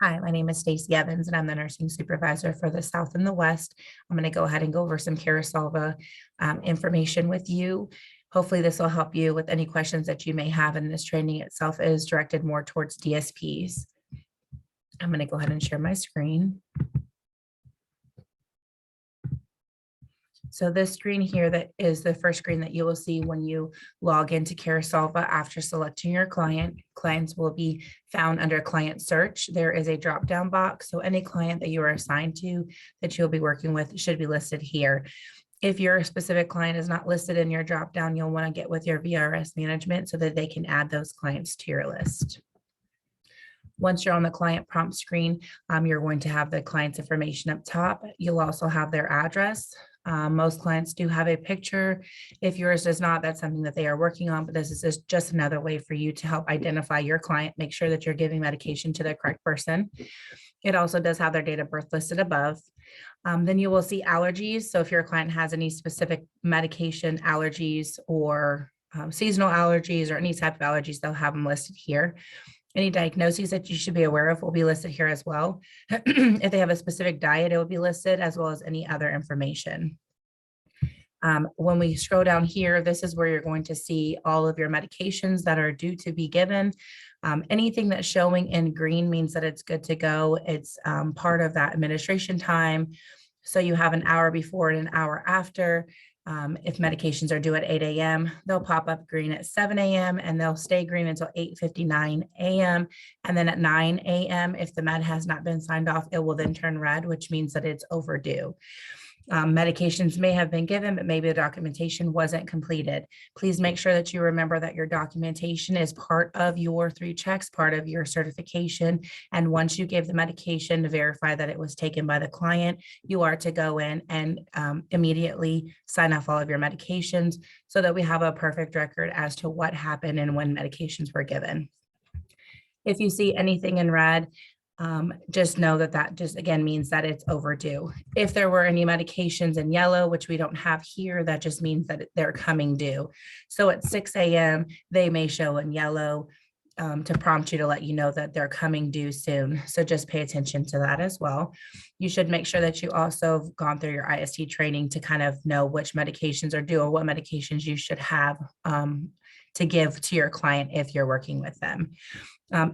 Hi, my name is Stacey Evans, and I'm the nursing supervisor for the South and the West. I'm going to go ahead and go over some Carasolva information with you. Hopefully, this will help you with any questions that you may have, and this training itself is directed more towards DSPs. I'm going to go ahead and share my screen. So this screen here, that is the first screen that you will see when you log into Carasolva after selecting your client. Clients will be found under client search. There is a drop-down box. So any client that you are assigned to that you'll be working with should be listed here. If your specific client is not listed in your drop-down, you'll want to get with your VRS management so that they can add those clients to your list. Once you're on the client prompt screen, you're going to have the client's information up top. You'll also have their address. Most clients do have a picture. If yours does not, that's something that they are working on, but this is just another way for you to help identify your client, make sure that you're giving medication to the correct person. It also does have their date of birth listed above. Then you will see allergies. So if your client has any specific medication allergies or seasonal allergies or any type of allergies, they'll have them listed here. Any diagnoses that you should be aware of will be listed here as well. If they have a specific diet, it will be listed, as well as any other information. When we scroll down here, this is where you're going to see all of your medications that are due to be given. Anything that's showing in green means that it's good to go. It's part of that administration time. So you have an hour before and an hour after. If medications are due at 8 a.m., they'll pop up green at 7 a.m. and they'll stay green until 8:59 a.m. And then at 9 a.m., if the med has not been signed off, it will then turn red, which means that it's overdue. Medications may have been given, but maybe the documentation wasn't completed. Please make sure that you remember that your documentation is part of your 3 checks, part of your certification. And once you give the medication to verify that it was taken by the client, you are to go in and immediately sign off all of your medications so that we have a perfect record as to what happened and when medications were given. If you see anything in red, just know that that just again means that it's overdue. If there were any medications in yellow, which we don't have here, that just means that they're coming due. So at 6 a.m., they may show in yellow to prompt you to let you know that they're coming due soon. So just pay attention to that as well. You should make sure that you also have gone through your IST training to kind of know which medications are due or what medications you should have to give to your client if you're working with them.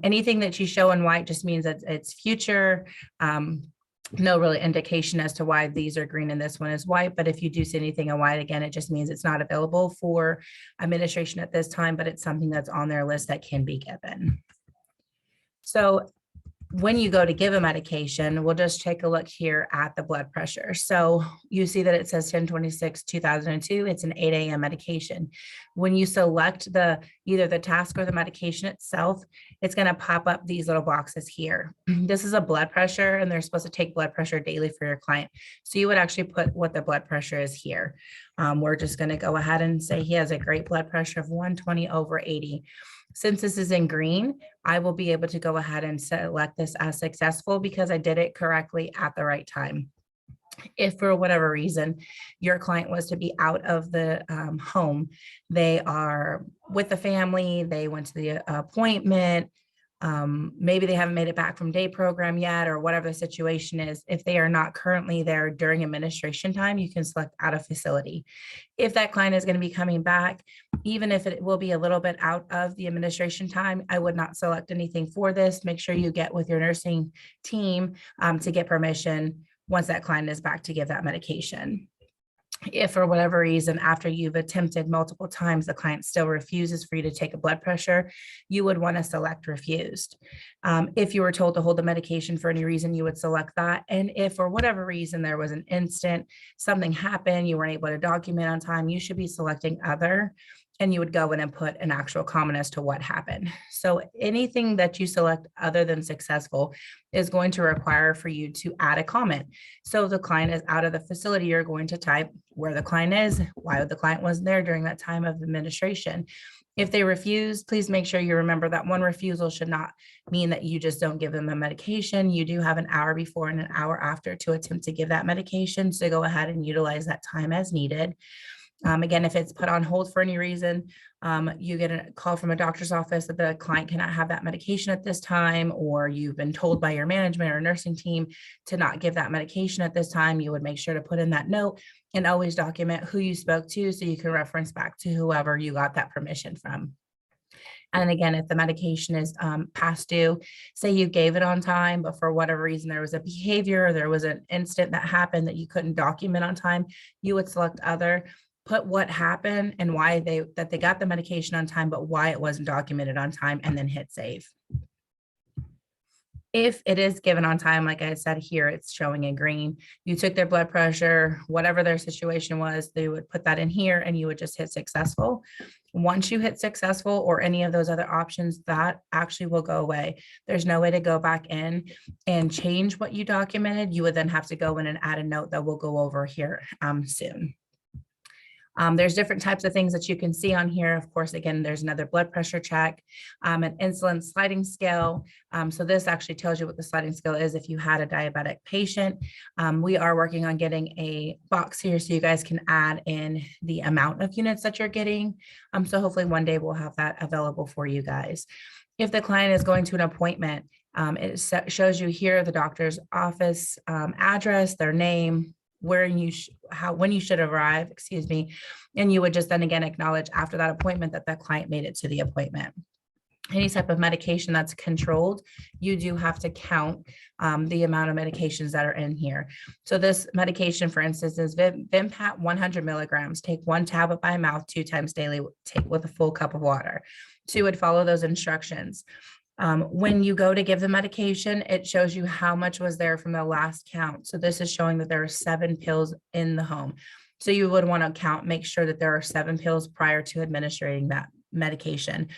Anything that you show in white just means that it's future. No really indication as to why these are green and this one is white. But if you do see anything in white, again, it just means it's not available for administration at this time, but it's something that's on their list that can be given. So when you go to give a medication, we'll just take a look here at the blood pressure. So you see that it says 10/26/2002. It's an 8 a.m. medication. When you select either the task or the medication itself, it's going to pop up these little boxes here. This is a blood pressure, and they're supposed to take blood pressure daily for your client. So you would actually put what the blood pressure is here. We're just going to go ahead and say he has a great blood pressure of 120/80. Since this is in green, I will be able to go ahead and select this as successful because I did it correctly at the right time. If for whatever reason your client was to be out of the home, they are with the family, they went to the appointment, maybe they haven't made it back from day program yet, or whatever the situation is. If they are not currently there during administration time, you can select out of facility. If that client is going to be coming back, even if it will be a little bit out of the administration time, I would not select anything for this. Make sure you get with your nursing team to get permission once that client is back to give that medication. If for whatever reason, after you've attempted multiple times, the client still refuses for you to take a blood pressure, you would want to select refused. If you were told to hold the medication for any reason, you would select that. And if for whatever reason there was an instant, something happened, you weren't able to document on time, you should be selecting other, and you would go in and put an actual comment as to what happened. So anything that you select other than successful is going to require for you to add a comment. So if the client is out of the facility, you're going to type where the client is, why the client wasn't there during that time of administration. If they refuse, please make sure you remember that one refusal should not mean that you just don't give them a medication. You do have an hour before and an hour after to attempt to give that medication. So go ahead and utilize that time as needed. Again, if it's put on hold for any reason, you get a call from a doctor's office that the client cannot have that medication at this time, or you've been told by your management or nursing team to not give that medication at this time, you would make sure to put in that note and always document who you spoke to so you can reference back to whoever you got that permission from. And again, if the medication is past due, say you gave it on time, but for whatever reason, there was a behavior, or there was an incident that happened that you couldn't document on time, you would select other, put what happened and why they got the medication on time, but why it wasn't documented on time, and then hit save. If it is given on time, like I said here, it's showing in green. You took their blood pressure, whatever their situation was, they would put that in here and you would just hit successful. Once you hit successful or any of those other options, that actually will go away. There's no way to go back in and change what you documented. You would then have to go in and add a note that we'll go over here soon. There's different types of things that you can see on here. Of course, again, there's another blood pressure check, an insulin sliding scale. So this actually tells you what the sliding scale is if you had a diabetic patient. We are working on getting a box here so you guys can add in the amount of units that you're getting. So hopefully one day we'll have that available for you guys. If the client is going to an appointment, it shows you here the doctor's office address, their name, when you should arrive, and you would just then again acknowledge after that appointment that the client made it to the appointment. Any type of medication that's controlled, you do have to count the amount of medications that are in here. So this medication, for instance, is Vimpat 100 milligrams. Take 1 tablet by mouth 2 times daily, take with a full cup of water. So you would follow those instructions. When you go to give the medication, it shows you how much was there from the last count. So this is showing that there are 7 pills in the home. So you would want to make sure that there are 7 pills prior to administering that medication.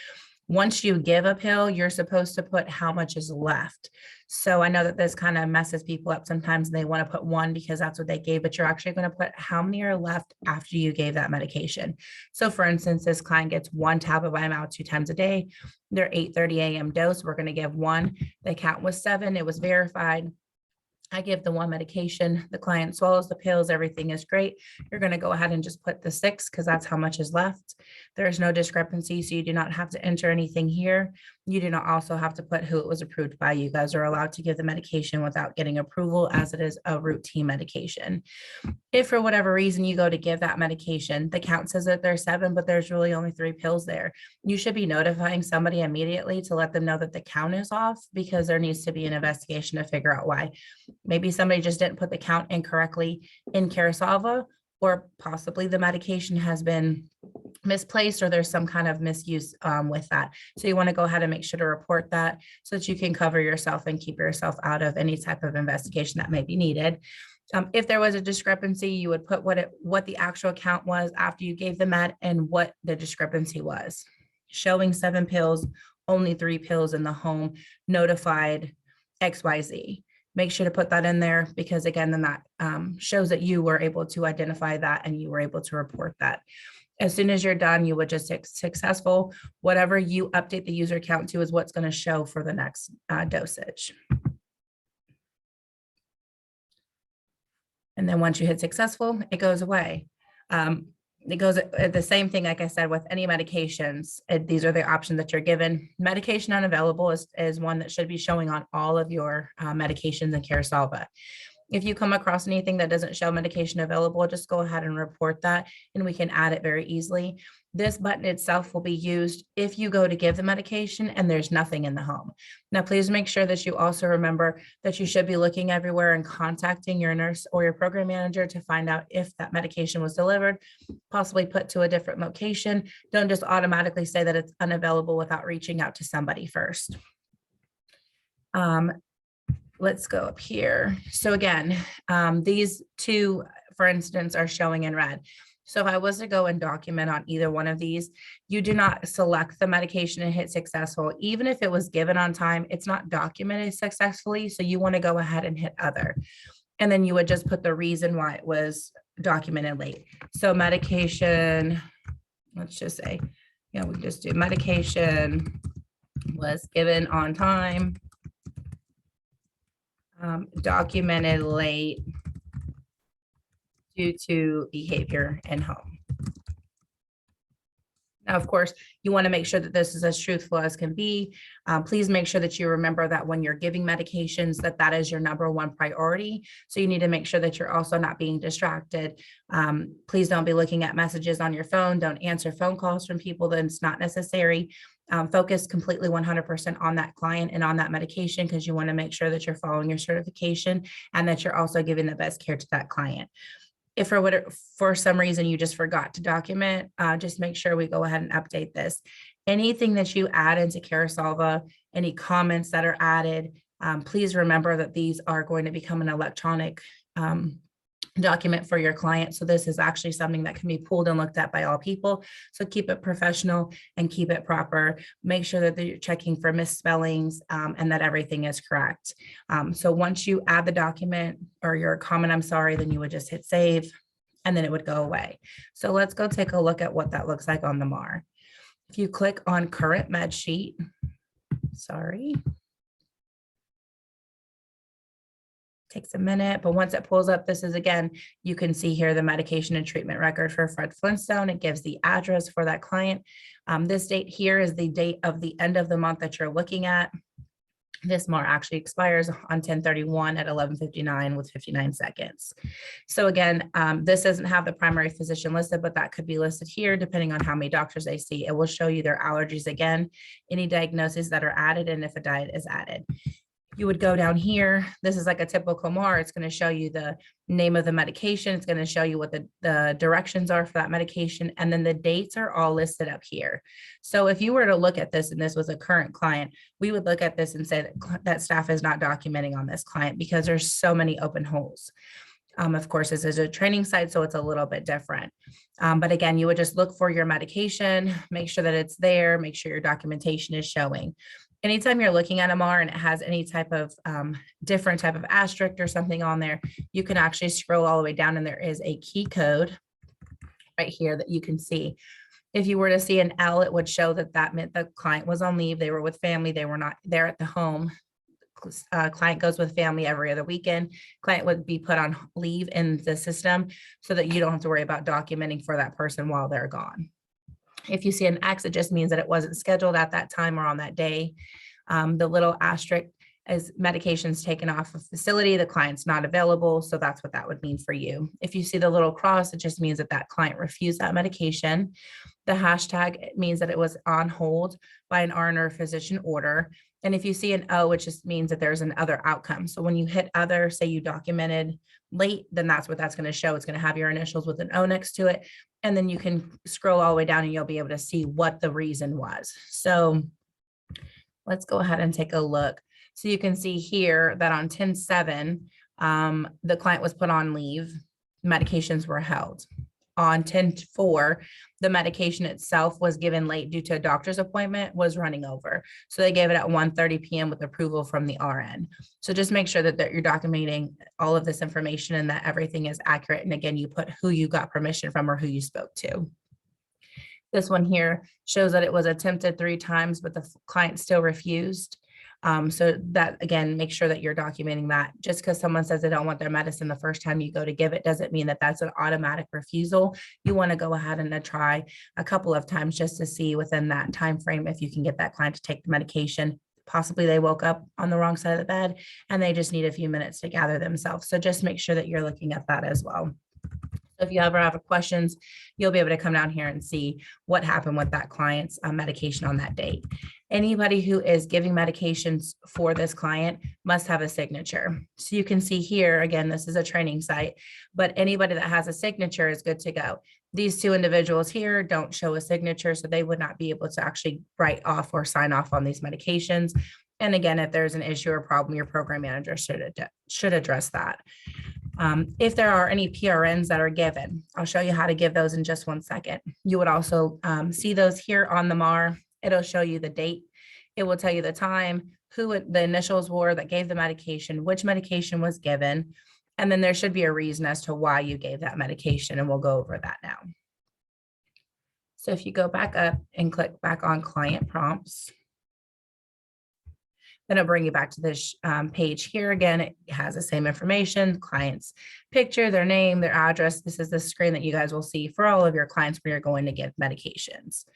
Once you give a pill, you're supposed to put how much is left. So I know that this kind of messes people up sometimes, and they want to put 1 because that's what they gave, but you're actually going to put how many are left after you gave that medication. So for instance, this client gets 1 tablet by mouth 2 times a day. Their 8:30 a.m. dose, we're going to give 1. The count was 7. It was verified. I give the 1 medication, the client swallows the pills, everything is great. You're going to go ahead and just put the 6 because that's how much is left. There's no discrepancy, so you do not have to enter anything here. You do not also have to put who it was approved by. You guys are allowed to give the medication without getting approval, as it is a routine medication. If for whatever reason you go to give that medication, the count says that there's 7, but there's really only 3 pills there, you should be notifying somebody immediately to let them know that the count is off, because there needs to be an investigation to figure out why. Maybe somebody just didn't put the count incorrectly in Carasolva, or possibly the medication has been misplaced, or there's some kind of misuse with that. So you want to go ahead and make sure to report that so that you can cover yourself and keep yourself out of any type of investigation that may be needed. If there was a discrepancy, you would put what the actual count was after you gave the med and what the discrepancy was. Showing 7 pills, only 3 pills in the home, notified XYZ. Make sure to put that in there, because again, then that shows that you were able to identify that and you were able to report that. As soon as you're done, you would just hit successful. Whatever you update the user count to is what's going to show for the next dosage. And then once you hit successful, it goes away. It goes the same thing, like I said, with any medications. These are the options that you're given. Medication unavailable is one that should be showing on all of your medications in Carasolva. If you come across anything that doesn't show medication available, just go ahead and report that, and we can add it very easily. This button itself will be used if you go to give the medication and there's nothing in the home. Now, please make sure that you also remember that you should be looking everywhere and contacting your nurse or your program manager to find out if that medication was delivered, possibly put to a different location. Don't just automatically say that it's unavailable without reaching out to somebody first. Let's go up here. So again, these 2, for instance, are showing in red. So if I was to go and document on either one of these, you do not select the medication and hit successful. Even if it was given on time, it's not documented successfully. So you want to go ahead and hit other. And then you would just put the reason why it was documented late. So medication, let's just say, we can just do medication was given on time, documented late due to behavior in home. Now, of course, you want to make sure that this is as truthful as can be. Please make sure that you remember that when you're giving medications, that is your number one priority. So you need to make sure that you're also not being distracted. Please don't be looking at messages on your phone. Don't answer phone calls from people that it's not necessary. Focus completely 100% on that client and on that medication, because you want to make sure that you're following your certification and that you're also giving the best care to that client. If for some reason you just forgot to document, just make sure we go ahead and update this. Anything that you add into Carasolva, any comments that are added, please remember that these are going to become an electronic document for your client. So this is actually something that can be pulled and looked at by all people. So keep it professional and keep it proper. Make sure that you're checking for misspellings and that everything is correct. So once you add the document or your comment, I'm sorry, then you would just hit save and then it would go away. So let's go take a look at what that looks like on the MAR. If you click on current med sheet, sorry. Takes a minute, but once it pulls up, this is again, you can see here the medication and treatment record for Fred Flintstone. It gives the address for that client. This date here is the date of the end of the month that you're looking at. This MAR actually expires on 10/31 at 11:59 with 59 seconds. So again, this doesn't have the primary physician listed, but that could be listed here depending on how many doctors they see. It will show you their allergies again, any diagnoses that are added, and if a diet is added. You would go down here. This is like a typical MAR. It's going to show you the name of the medication. It's going to show you what the directions are for that medication. And then the dates are all listed up here. So if you were to look at this and this was a current client, we would look at this and say that staff is not documenting on this client because there's so many open holes. Of course, this is a training site, so it's a little bit different. But again, you would just look for your medication, make sure that it's there, make sure your documentation is showing. Anytime you're looking at a MAR and it has any type of different type of asterisk or something on there, you can actually scroll all the way down and there is a key code right here that you can see. If you were to see an L, it would show that meant the client was on leave. They were with family. They were not there at the home. Client goes with family every other weekend. Client would be put on leave in the system so that you don't have to worry about documenting for that person while they're gone. If you see an X, it just means that it wasn't scheduled at that time or on that day. The little asterisk is medications taken off of facility, the client's not available. So that's what that would mean for you. If you see the little cross, it just means that that client refused that medication. The hashtag means that it was on hold by an RN or physician order. And if you see an O, it just means that there's an other outcome. So when you hit other, say you documented late, then that's what that's going to show. It's going to have your initials with an O next to it. And then you can scroll all the way down and you'll be able to see what the reason was. So let's go ahead and take a look. So you can see here that on 10/7, the client was put on leave, medications were held. On 10/4, the medication itself was given late due to a doctor's appointment, was running over. So they gave it at 1:30 p.m. with approval from the RN. So just make sure that you're documenting all of this information and that everything is accurate. And again, you put who you got permission from or who you spoke to. This one here shows that it was attempted 3 times, but the client still refused. So that, again, make sure that you're documenting that. Just because someone says they don't want their medicine the first time you go to give it doesn't mean that that's an automatic refusal. You want to go ahead and try a couple of times just to see within that time frame if you can get that client to take the medication. Possibly they woke up on the wrong side of the bed and they just need a few minutes to gather themselves. So just make sure that you're looking at that as well. If you ever have questions, you'll be able to come down here and see what happened with that client's medication on that date. Anybody who is giving medications for this client must have a signature. So you can see here, again, this is a training site, but anybody that has a signature is good to go. These 2 individuals here don't show a signature, so they would not be able to actually write off or sign off on these medications. And again, if there's an issue or problem, your program manager should address that. If there are any PRNs that are given, I'll show you how to give those in just 1 second. You would also see those here on the MAR. It'll show you the date. It will tell you the time, who the initials were that gave the medication, which medication was given, and then there should be a reason as to why you gave that medication, and we'll go over that now. So if you go back up and click back on client prompts, Then it'll bring you back to this page here. Again, it has the same information, client's picture, their name, their address. This is the screen that you guys will see for all of your clients when you're going to give medications.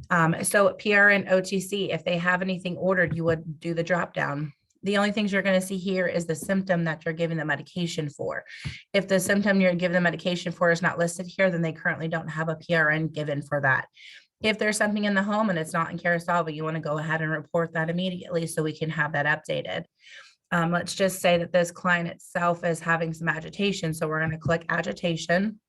So PRN OTC, if they have anything ordered, you would do the drop down. The only things you're going to see here is the symptom that you're giving the medication for. If the symptom you're giving the medication for is not listed here, then they currently don't have a PRN given for that. If there's something in the home and it's not in Carasolva, you want to go ahead and report that immediately so we can have that updated. Let's just say that this client itself is having some agitation. So we're going to click agitation.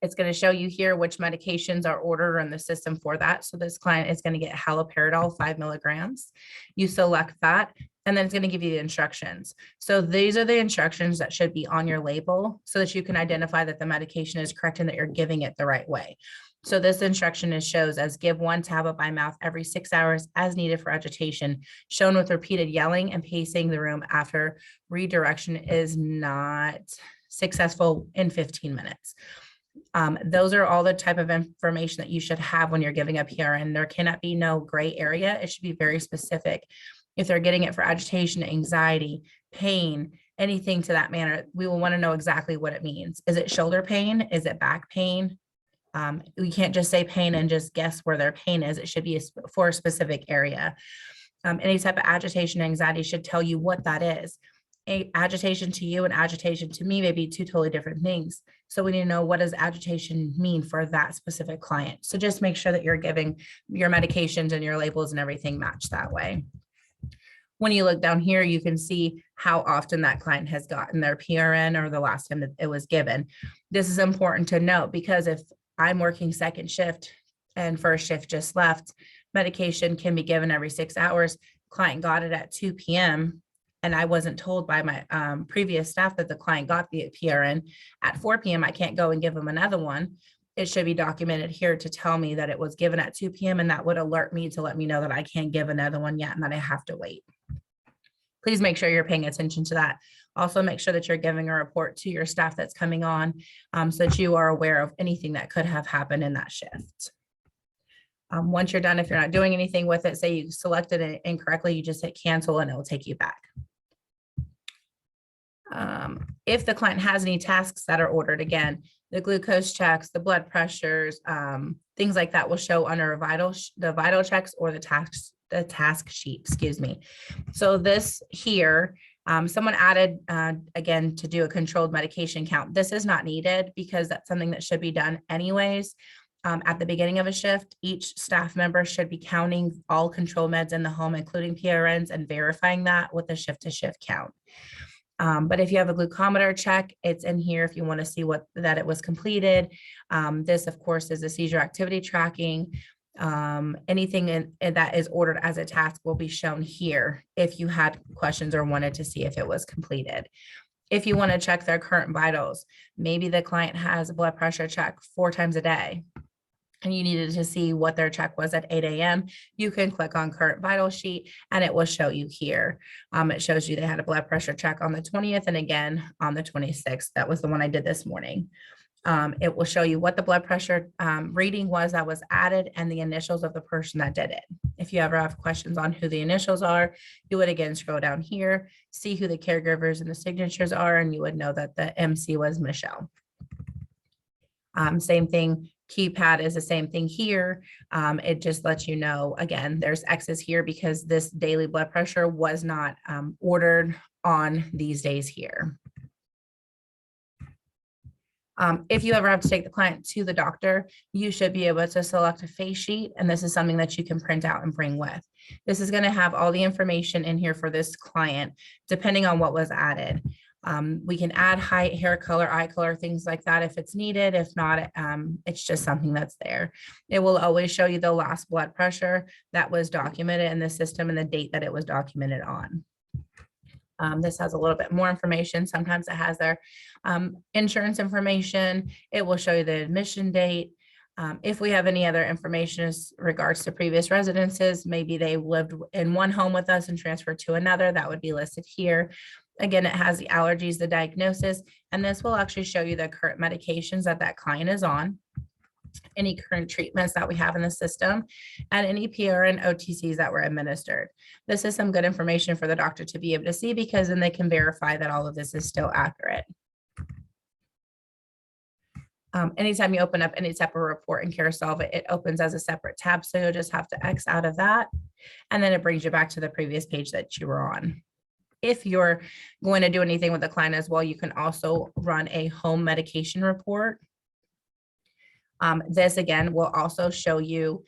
It's going to show you here which medications are ordered in the system for that. So this client is going to get haloperidol 5 milligrams. You select that, and then it's going to give you the instructions. So these are the instructions that should be on your label so that you can identify that the medication is correct and that you're giving it the right way. So this instruction shows as give 1 tablet by mouth every 6 hours as needed for agitation, shown with repeated yelling and pacing the room after redirection is not successful in 15 minutes. Those are all the type of information that you should have when you're giving a PRN. There cannot be no gray area. It should be very specific. If they're getting it for agitation, anxiety, pain, anything to that manner, we will want to know exactly what it means. Is it shoulder pain? Is it back pain? We can't just say pain and just guess where their pain is. It should be for a specific area. Any type of agitation, anxiety should tell you what that is. Agitation to you and agitation to me may be 2 totally different things. So we need to know, what does agitation mean for that specific client? So just make sure that you're giving your medications and your labels and everything match that way. When you look down here, you can see how often that client has gotten their PRN or the last time that it was given. This is important to note because if I'm working second shift and first shift just left, medication can be given every 6 hours. Client got it at 2 p.m. and I wasn't told by my previous staff that the client got the PRN at 4 p.m. I can't go and give them another one. It should be documented here to tell me that it was given at 2 p.m. and that would alert me to let me know that I can't give another one yet and that I have to wait. Please make sure you're paying attention to that. Also make sure that you're giving a report to your staff that's coming on so that you are aware of anything that could have happened in that shift. Once you're done, if you're not doing anything with it, say you selected it incorrectly, you just hit cancel and it will take you back. If the client has any tasks that are ordered, again, the glucose checks, the blood pressures, things like that will show under the vital checks or the task sheet, excuse me. So this here, someone added, again, to do a controlled medication count. This is not needed because that's something that should be done anyways. At the beginning of a shift, each staff member should be counting all control meds in the home, including PRNs, and verifying that with a shift-to-shift count. But if you have a glucometer check, it's in here if you want to see that it was completed. This, of course, is a seizure activity tracking. Anything that is ordered as a task will be shown here if you had questions or wanted to see if it was completed. If you want to check their current vitals, maybe the client has a blood pressure check 4 times a day, and you needed to see what their check was at 8 a.m., you can click on current vital sheet and it will show you here. It shows you they had a blood pressure check on the 20th and again on the 26th. That was the one I did this morning. It will show you what the blood pressure reading was that was added and the initials of the person that did it. If you ever have questions on who the initials are, you would again scroll down here, see who the caregivers and the signatures are, and you would know that the MC was Michelle. Same thing. Keypad is the same thing here. It just lets you know, again, there's X's here because this daily blood pressure was not ordered on these days here. If you ever have to take the client to the doctor, you should be able to select a face sheet, and this is something that you can print out and bring with. This is going to have all the information in here for this client, depending on what was added. We can add height, hair color, eye color, things like that if it's needed. If not, it's just something that's there. It will always show you the last blood pressure that was documented in the system and the date that it was documented on. This has a little bit more information. Sometimes it has their insurance information. It will show you the admission date. If we have any other information as regards to previous residences, maybe they lived in one home with us and transferred to another, that would be listed here. Again, it has the allergies, the diagnosis, and this will actually show you the current medications that that client is on. any current treatments that we have in the system, and any PRN OTCs that were administered. This is some good information for the doctor to be able to see, because then they can verify that all of this is still accurate. Anytime you open up any separate report in Carasolva, it opens as a separate tab. So you'll just have to X out of that, and then it brings you back to the previous page that you were on. If you're going to do anything with the client as well, you can also run a home medication report. This again will also show you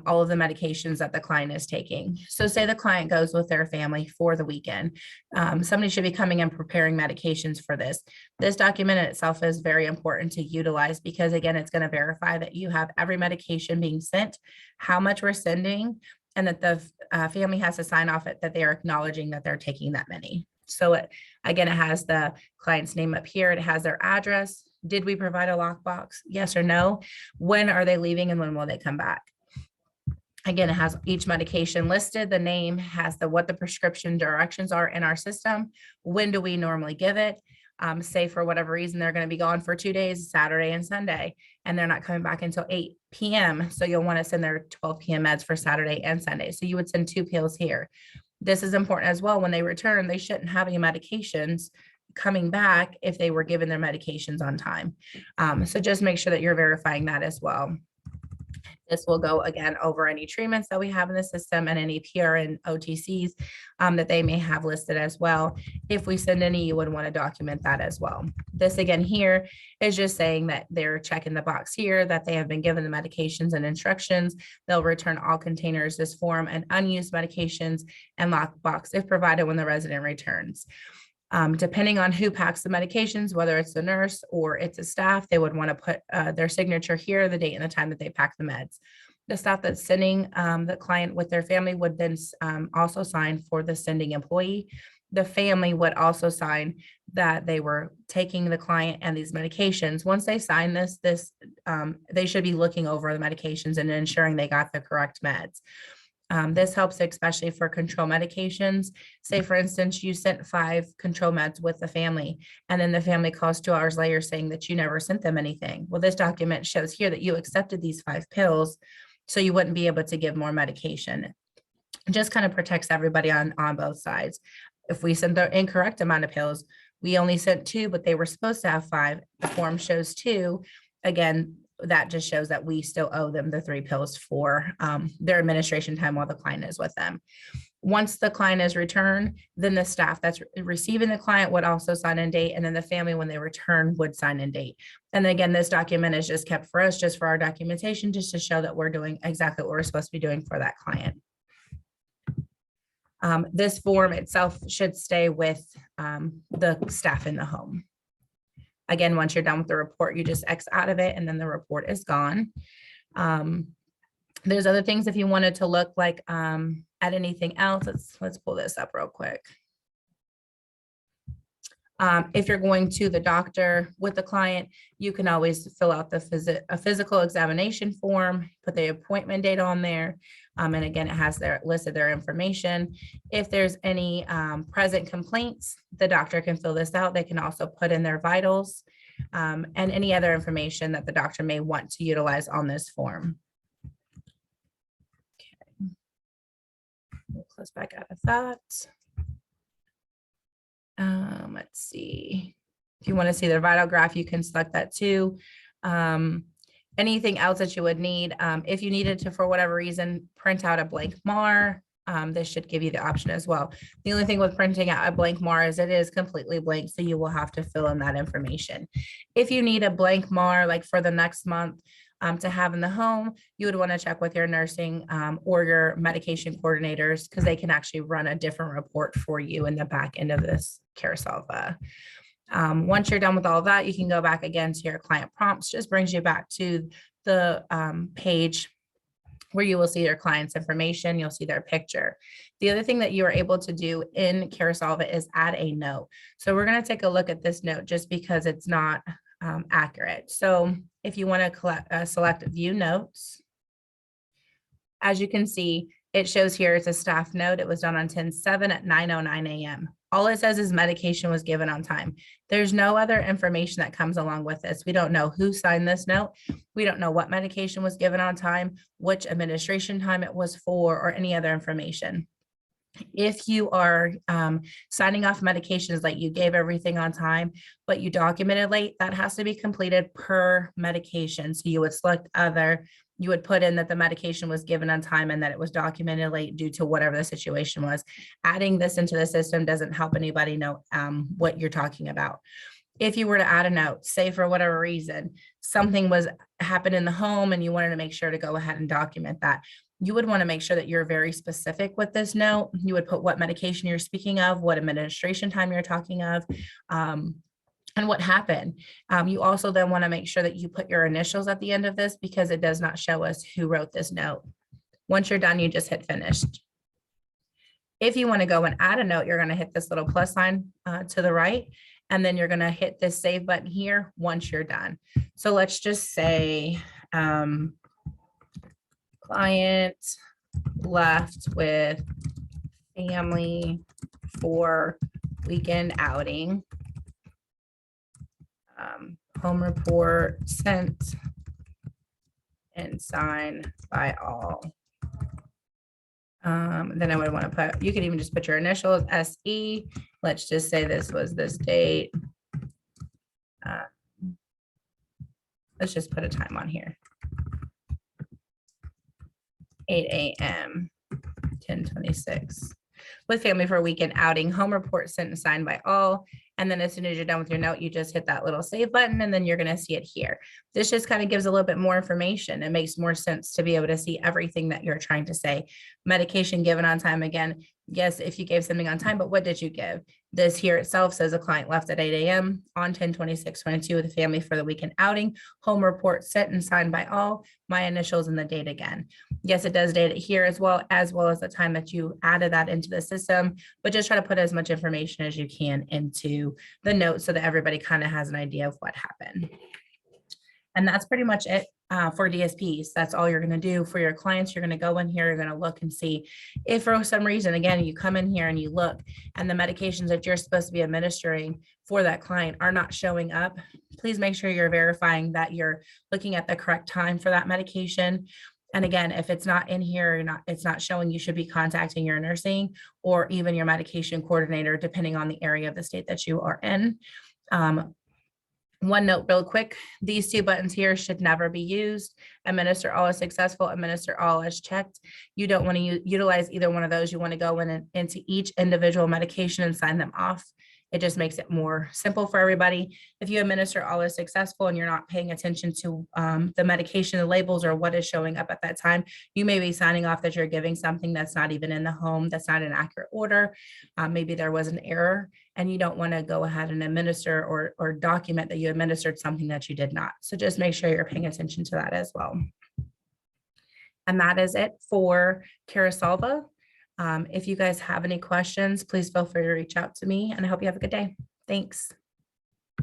all of the medications that the client is taking. So say the client goes with their family for the weekend. Somebody should be coming and preparing medications for this. This document in itself is very important to utilize, because again, it's going to verify that you have every medication being sent, how much we're sending, and that the family has to sign off it that they are acknowledging that they're taking that many. So again, it has the client's name up here. It has their address. Did we provide a lockbox? Yes or no? When are they leaving and when will they come back? Again, it has each medication listed, the name, has what the prescription directions are in our system. When do we normally give it? Say for whatever reason, they're going to be gone for 2 days, Saturday and Sunday, and they're not coming back until 8 p.m. So you'll want to send their 12 p.m. meds for Saturday and Sunday. So you would send 2 pills here. This is important as well. When they return, they shouldn't have any medications coming back if they were given their medications on time. So just make sure that you're verifying that as well. This will go again over any treatments that we have in the system and any PRN OTCs that they may have listed as well. If we send any, you would want to document that as well. This again here is just saying that they're checking the box here, that they have been given the medications and instructions. They'll return all containers, this form, and unused medications and lockbox if provided when the resident returns. Depending on who packs the medications, whether it's the nurse or it's a staff, they would want to put their signature here, the date and the time that they pack the meds. The staff that's sending the client with their family would then also sign for the sending employee. The family would also sign that they were taking the client and these medications. Once they sign this, they should be looking over the medications and ensuring they got the correct meds. This helps especially for control medications. Say, for instance, you sent 5 control meds with the family, and then the family calls 2 hours later saying that you never sent them anything. Well, this document shows here that you accepted these 5 pills, so you wouldn't be able to give more medication. It just kind of protects everybody on both sides. If we send the incorrect amount of pills, we only sent 2, but they were supposed to have 5. The form shows 2. Again, that just shows that we still owe them the 3 pills for their administration time while the client is with them. Once the client is returned, then the staff that's receiving the client would also sign and date, and then the family, when they return, would sign and date. And again, this document is just kept for us, just for our documentation, just to show that we're doing exactly what we're supposed to be doing for that client. This form itself should stay with the staff in the home. Again, once you're done with the report, you just X out of it, and then the report is gone. There's other things if you wanted to look like at anything else. Let's pull this up real quick. If you're going to the doctor with the client, you can always fill out a physical examination form, put the appointment date on there. And again, it has listed their information. If there's any present complaints, the doctor can fill this out. They can also put in their vitals and any other information that the doctor may want to utilize on this form. Okay. We'll close back out of that. Let's see. If you want to see the vital graph, you can select that too. Anything else that you would need, if you needed to, for whatever reason, print out a blank MAR, this should give you the option as well. The only thing with printing out a blank MAR is it is completely blank, so you will have to fill in that information. If you need a blank MAR, like for the next month, to have in the home, you would want to check with your nursing or your medication coordinators, because they can actually run a different report for you in the back end of this Carasolva. Once you're done with all of that, you can go back again to your client prompts. Just brings you back to the page where you will see your client's information. You'll see their picture. The other thing that you are able to do in Carasolva is add a note. So we're going to take a look at this note just because it's not accurate. So if you want to select view notes, as you can see, It shows here it's a staff note. It was done on 10/7 at 9:09 a.m. All it says is medication was given on time. There's no other information that comes along with this. We don't know who signed this note. We don't know what medication was given on time, which administration time it was for, or any other information. If you are signing off medications like you gave everything on time, but you documented late, that has to be completed per medication. So you would select other, you would put in that the medication was given on time and that it was documented late due to whatever the situation was. Adding this into the system doesn't help anybody know what you're talking about. If you were to add a note, say for whatever reason, something was happened in the home and you wanted to make sure to go ahead and document that, you would want to make sure that you're very specific with this note. You would put what medication you're speaking of, what administration time you're talking of, and what happened. You also then want to make sure that you put your initials at the end of this because it does not show us who wrote this note. Once you're done, you just hit finished. If you want to go and add a note, you're going to hit this little plus sign to the right, and then you're going to hit this save button here once you're done. So let's just say client left with family for weekend outing. Home report sent and signed by all. Then I would want to put, you could even just put your initials, SE. Let's just say this was this date. Let's just put a time on here. 8 a.m. 10:26 with family for a weekend outing. Home report sent and signed by all. And then as soon as you're done with your note, you just hit that little save button and then you're going to see it here. This just kind of gives a little bit more information. It makes more sense to be able to see everything that you're trying to say. Medication given on time. Again, yes, if you gave something on time, but what did you give? This here itself says a client left at 8 a.m. on 10/26/22 with a family for the weekend outing. Home report sent and signed by all. My initials and the date again. Yes, it does date it here as well as the time that you added that into the system, but just try to put as much information as you can into the notes so that everybody kind of has an idea of what happened. And that's pretty much it for DSPs. That's all you're going to do for your clients. You're going to go in here, you're going to look and see if for some reason, again, you come in here and you look and the medications that you're supposed to be administering for that client are not showing up. Please make sure you're verifying that you're looking at the correct time for that medication. And again, if it's not in here, it's not showing, you should be contacting your nursing or even your medication coordinator, depending on the area of the state that you are in. One note real quick, these two buttons here should never be used. Administer all as successful, administer all as checked. You don't want to utilize either one of those. You want to go in into each individual medication and sign them off. It just makes it more simple for everybody. If you administer all as successful and you're not paying attention to the medication, the labels, or what is showing up at that time, you may be signing off that you're giving something that's not even in the home, that's not an accurate order. Maybe there was an error and you don't want to go ahead and administer or document that you administered something that you did not. So just make sure you're paying attention to that as well. And that is it for Carasolva. If you guys have any questions, please feel free to reach out to me, and I hope you have a good day. Thanks.